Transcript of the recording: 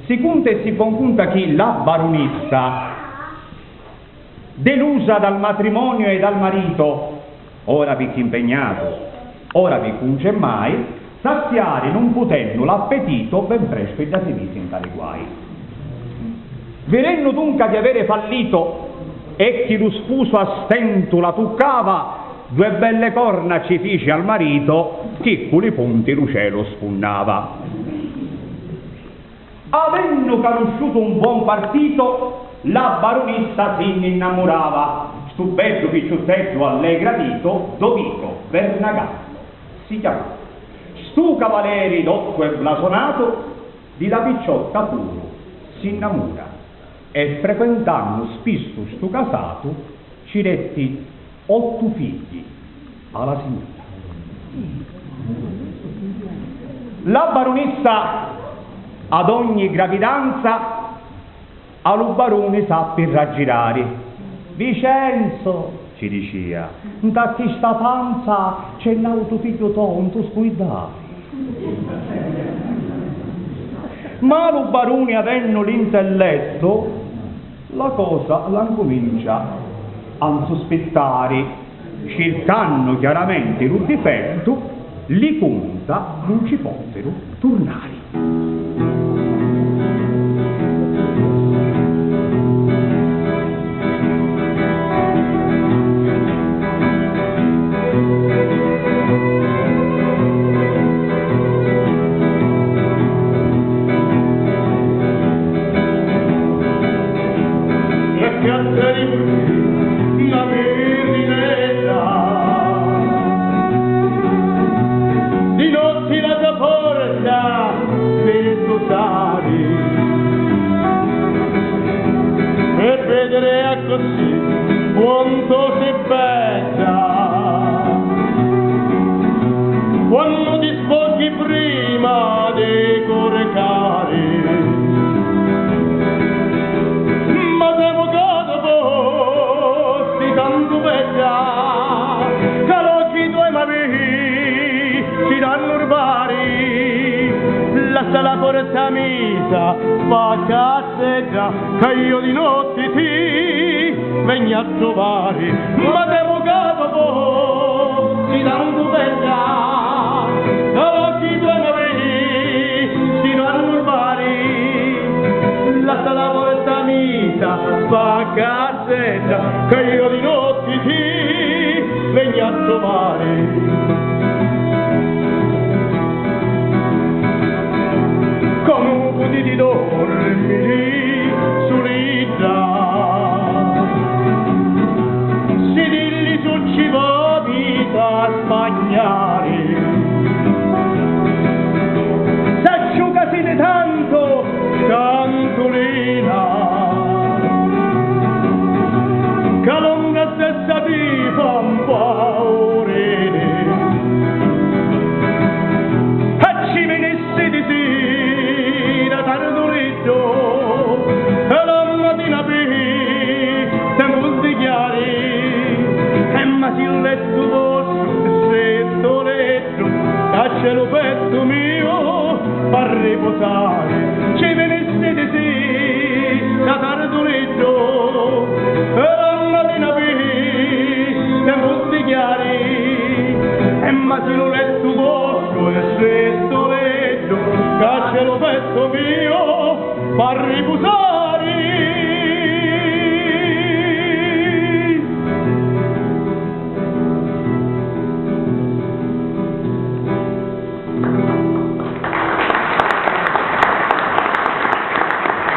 si conta e si conta che la baronessa, delusa dal matrimonio e dal marito, ora vi impegnato, ora vi cunge mai, saziare non potendo l'appetito, ben presto e da si mise in tali guai. Vedendo dunque di avere fallito e chi lo sposo a stento la toccava, due belle corna ci fece al marito, che con i ponti lo cielo spunnava. Avendo conosciuto un buon partito, la baronessa se ne innamorava. Stu bello picciottello allegradito, Dovico Bernagallo si chiamava. Stu cavaleri dotto e blasonato, di la picciotta puro si innamora. E frequentando spisto stu casato, ci retti 8 figli alla signora. La baronessa ad ogni gravidanza allo barone sappi raggirare. Vincenzo, ci diceva, da chi sta panza c'è l'auto figlio tonto scuidare. Ma lo barone avendo l'intelletto, la cosa la comincia a sospettare, cercando chiaramente il difetto, li conta non ci potero tornare. Che io di notte ti vengo a trovare, ma devo capo si danno bella, occhi due navi si danno urbari, lascia la porta mita, spaccazzetta, che io di notte ti vengo a trovare. Comunque ti dormi si dilli sul cibo vita a spagnare, s'asciugasi di tanto cantolina, che lunga stessa ti fa un paurire, e ci venissi di sera tardoretto, ma il letto vostro stretto letto, caccialo petto mio a riposare, ci venisse di sì da tardo letto, e la mattina qui tempo di chiari, e ma il letto vostro stretto letto, caccialo petto mio a riposare.